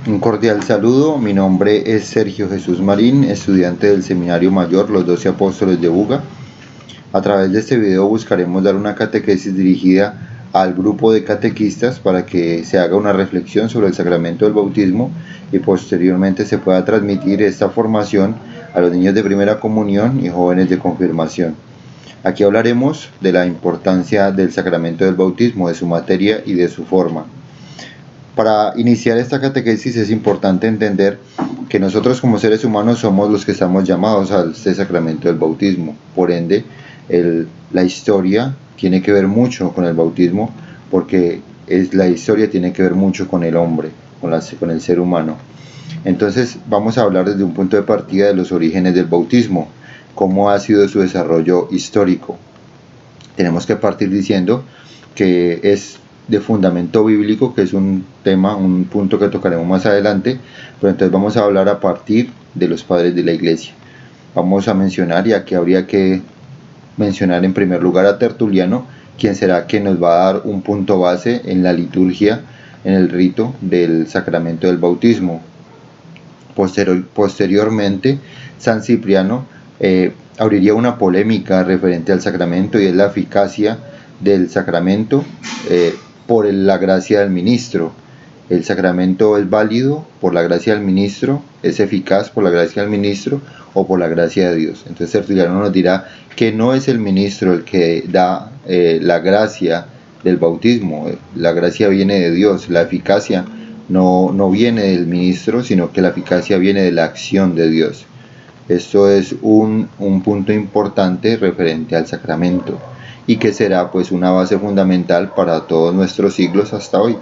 Un cordial saludo, mi nombre es Sergio Jesús Marín, estudiante del Seminario Mayor Los 12 Apóstoles de Buga. A través de este video buscaremos dar una catequesis dirigida al grupo de catequistas para que se haga una reflexión sobre el sacramento del bautismo y posteriormente se pueda transmitir esta formación a los niños de primera comunión y jóvenes de confirmación. Aquí hablaremos de la importancia del sacramento del bautismo, de su materia y de su forma. Para iniciar esta catequesis es importante entender que nosotros como seres humanos somos los que estamos llamados a este sacramento del bautismo. Por ende, la historia tiene que ver mucho con el bautismo porque la historia tiene que ver mucho con el hombre, con el ser humano. Entonces vamos a hablar desde un punto de partida de los orígenes del bautismo, cómo ha sido su desarrollo histórico. Tenemos que partir diciendo que es de fundamento bíblico, que es un tema, un punto que tocaremos más adelante, pero entonces vamos a hablar a partir de los padres de la iglesia. Vamos a mencionar, y aquí habría que mencionar en primer lugar a Tertuliano, quien será que nos va a dar un punto base en la liturgia, en el rito del sacramento del bautismo. Posteriormente, San Cipriano abriría una polémica referente al sacramento, y es la eficacia del sacramento por la gracia del ministro. El sacramento es válido por la gracia del ministro, es eficaz por la gracia del ministro o por la gracia de Dios. Entonces Tertuliano nos dirá que no es el ministro el que da la gracia del bautismo, la gracia viene de Dios, la eficacia no viene del ministro, sino que la eficacia viene de la acción de Dios. Esto es un punto importante referente al sacramento y que será pues una base fundamental para todos nuestros siglos hasta hoy.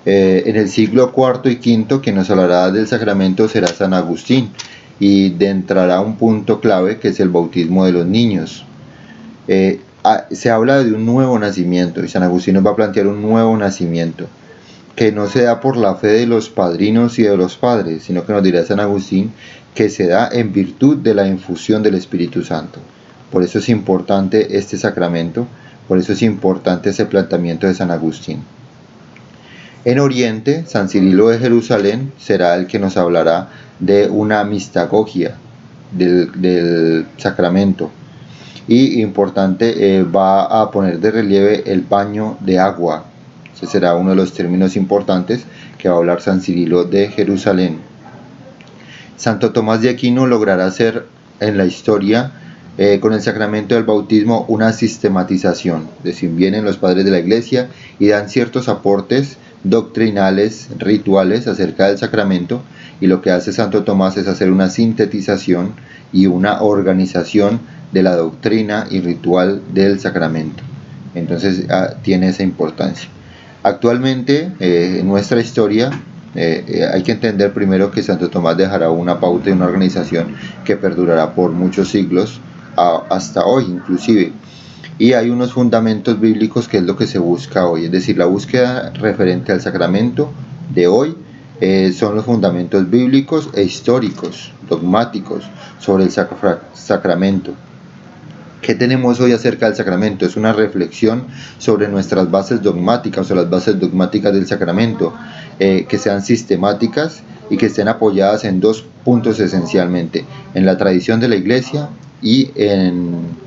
En el siglo IV y V que nos hablará del sacramento será San Agustín, y entrará un punto clave que es el bautismo de los niños. Se habla de un nuevo nacimiento, y San Agustín nos va a plantear un nuevo nacimiento que no se da por la fe de los padrinos y de los padres, sino que nos dirá San Agustín que se da en virtud de la infusión del Espíritu Santo. Por eso es importante este sacramento, por eso es importante ese planteamiento de San Agustín. En Oriente, San Cirilo de Jerusalén será el que nos hablará de una mistagogia del sacramento. Y importante, va a poner de relieve el baño de agua. Ese será uno de los términos importantes que va a hablar San Cirilo de Jerusalén. Santo Tomás de Aquino logrará hacer en la historia con el sacramento del bautismo una sistematización. Es decir, vienen los padres de la iglesia y dan ciertos aportes doctrinales, rituales acerca del sacramento, y lo que hace Santo Tomás es hacer una sintetización y una organización de la doctrina y ritual del sacramento. Entonces tiene esa importancia. Actualmente en nuestra historia hay que entender primero que Santo Tomás dejará una pauta y una organización que perdurará por muchos siglos, hasta hoy inclusive. Y hay unos fundamentos bíblicos que es lo que se busca hoy, es decir, la búsqueda referente al sacramento de hoy son los fundamentos bíblicos e históricos, dogmáticos, sobre el sacramento. ¿Qué tenemos hoy acerca del sacramento? Es una reflexión sobre nuestras bases dogmáticas o las bases dogmáticas del sacramento, que sean sistemáticas y que estén apoyadas en dos puntos esencialmente: en la tradición de la Iglesia y en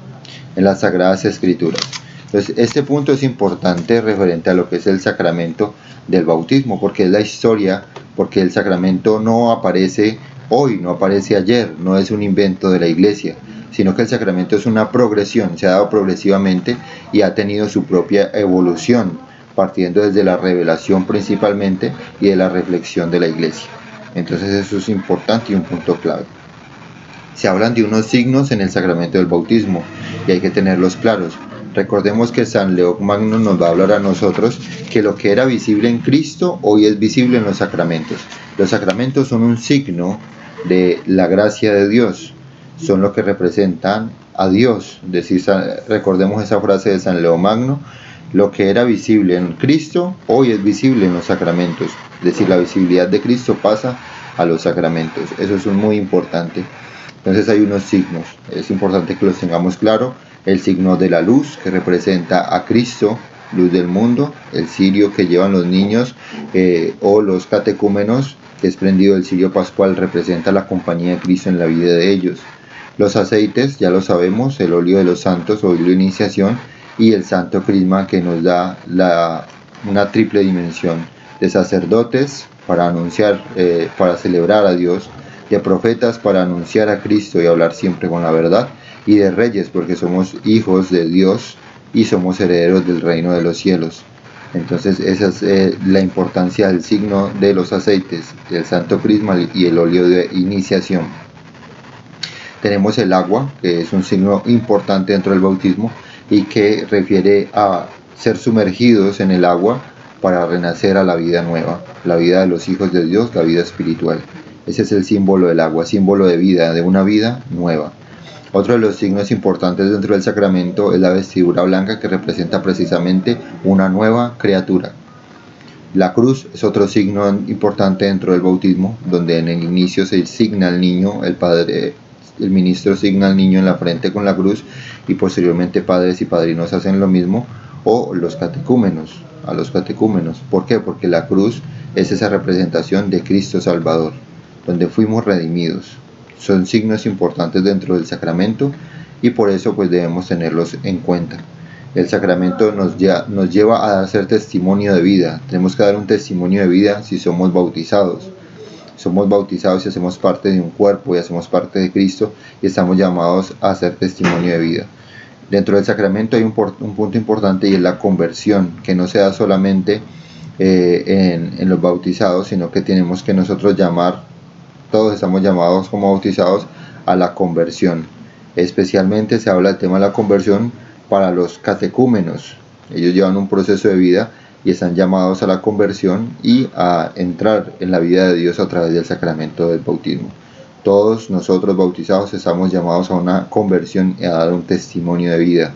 las Sagradas Escrituras. Entonces, este punto es importante referente a lo que es el sacramento del bautismo, porque es la historia, porque el sacramento no aparece hoy, no aparece ayer, no es un invento de la Iglesia, sino que el sacramento es una progresión, se ha dado progresivamente y ha tenido su propia evolución, partiendo desde la revelación principalmente y de la reflexión de la Iglesia. Entonces eso es importante y un punto clave. Se hablan de unos signos en el sacramento del bautismo y hay que tenerlos claros. Recordemos que San León Magno nos va a hablar a nosotros que lo que era visible en Cristo hoy es visible en los sacramentos. Los sacramentos son un signo de la gracia de Dios, son lo que representan a Dios. Recordemos esa frase de San León Magno: lo que era visible en Cristo hoy es visible en los sacramentos. Es decir, la visibilidad de Cristo pasa a los sacramentos. Eso es muy importante. Entonces hay unos signos, es importante que los tengamos claro. El signo de la luz, que representa a Cristo, luz del mundo, el cirio que llevan los niños o los catecúmenos, que es prendido el cirio pascual, representa la compañía de Cristo en la vida de ellos. Los aceites, ya lo sabemos, el óleo de los santos o óleo de iniciación y el santo crisma, que nos da una triple dimensión de sacerdotes para anunciar, para celebrar a Dios, de profetas para anunciar a Cristo y hablar siempre con la verdad, y de reyes porque somos hijos de Dios y somos herederos del reino de los cielos. Entonces esa es la importancia del signo de los aceites, el santo crisma y el óleo de iniciación. Tenemos el agua, que es un signo importante dentro del bautismo y que refiere a ser sumergidos en el agua para renacer a la vida nueva, la vida de los hijos de Dios, la vida espiritual. Ese es el símbolo del agua, símbolo de vida, de una vida nueva. Otro de los signos importantes dentro del sacramento es la vestidura blanca, que representa precisamente una nueva criatura. La cruz es otro signo importante dentro del bautismo, donde en el inicio se signa al niño, el ministro signa al niño en la frente con la cruz, y posteriormente padres y padrinos hacen lo mismo, o los catecúmenos, a los catecúmenos. ¿Por qué? Porque la cruz es esa representación de Cristo Salvador, donde fuimos redimidos. Son signos importantes dentro del sacramento y por eso pues debemos tenerlos en cuenta. El sacramento nos lleva a hacer testimonio de vida. Tenemos que dar un testimonio de vida si somos bautizados. Somos bautizados y hacemos parte de un cuerpo y hacemos parte de Cristo y estamos llamados a hacer testimonio de vida. Dentro del sacramento hay un punto importante, y es la conversión, que no se da solamente en los bautizados, sino que tenemos que nosotros todos estamos llamados como bautizados a la conversión. Especialmente se habla del tema de la conversión para los catecúmenos. Ellos llevan un proceso de vida y están llamados a la conversión y a entrar en la vida de Dios a través del sacramento del bautismo. Todos nosotros bautizados estamos llamados a una conversión y a dar un testimonio de vida.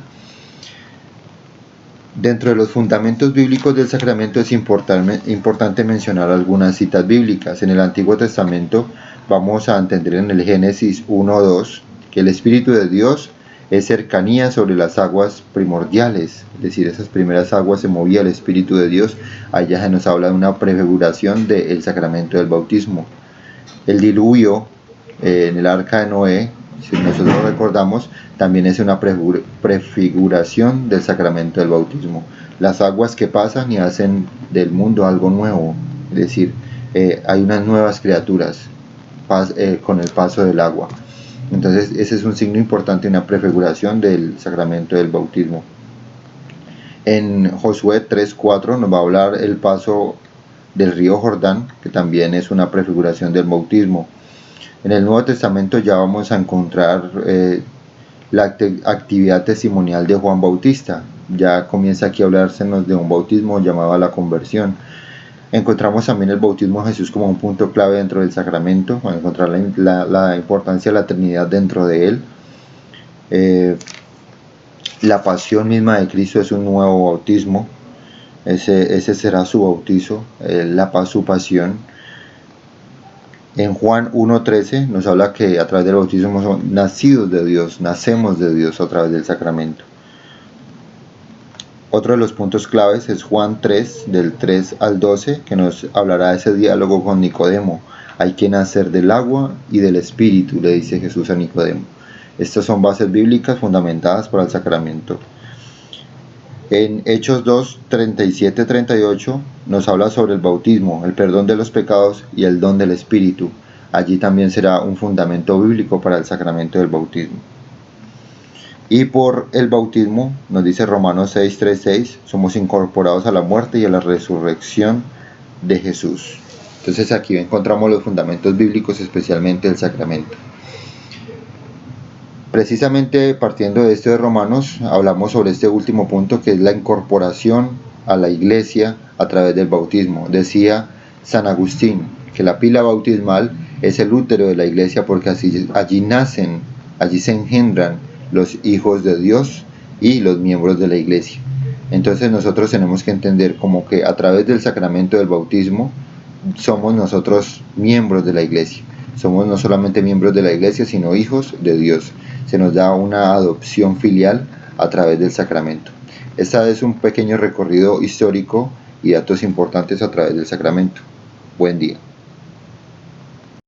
Dentro de los fundamentos bíblicos del sacramento es importante mencionar algunas citas bíblicas. En el Antiguo Testamento vamos a entender en el Génesis 1:2 que el Espíritu de Dios es cercanía sobre las aguas primordiales, es decir, esas primeras aguas se movía el Espíritu de Dios. Allá se nos habla de una prefiguración del sacramento del bautismo. El diluvio en el arca de Noé, si nosotros recordamos, también es una prefiguración del sacramento del bautismo. Las aguas que pasan y hacen del mundo algo nuevo, es decir, hay unas nuevas criaturas con el paso del agua. Entonces ese es un signo importante, una prefiguración del sacramento del bautismo. En Josué 3:4 nos va a hablar el paso del río Jordán, que también es una prefiguración del bautismo. En el Nuevo Testamento ya vamos a encontrar la actividad testimonial de Juan Bautista. Ya comienza aquí a hablársenos de un bautismo llamado a la conversión. Encontramos también el bautismo de Jesús como un punto clave dentro del sacramento, para encontrar la importancia de la Trinidad dentro de él. La pasión misma de Cristo es un nuevo bautismo. Ese será su bautizo, su pasión. En Juan 1:13 nos habla que a través del bautismo somos nacidos de Dios, nacemos de Dios a través del sacramento. Otro de los puntos claves es Juan 3, del 3 al 12, que nos hablará de ese diálogo con Nicodemo. Hay que nacer del agua y del Espíritu, le dice Jesús a Nicodemo. Estas son bases bíblicas fundamentadas para el sacramento. En Hechos 2, 37-38 nos habla sobre el bautismo, el perdón de los pecados y el don del Espíritu. Allí también será un fundamento bíblico para el sacramento del bautismo. Y por el bautismo, nos dice Romanos 6:3-6, somos incorporados a la muerte y a la resurrección de Jesús. Entonces aquí encontramos los fundamentos bíblicos, especialmente del sacramento. Precisamente partiendo de esto de Romanos, hablamos sobre este último punto, que es la incorporación a la iglesia a través del bautismo. Decía San Agustín que la pila bautismal es el útero de la iglesia, porque allí se engendran los hijos de Dios y los miembros de la iglesia. Entonces nosotros tenemos que entender como que a través del sacramento del bautismo somos nosotros miembros de la iglesia. Somos no solamente miembros de la iglesia, sino hijos de Dios. Se nos da una adopción filial a través del sacramento. Esta es un pequeño recorrido histórico y datos importantes a través del sacramento. Buen día.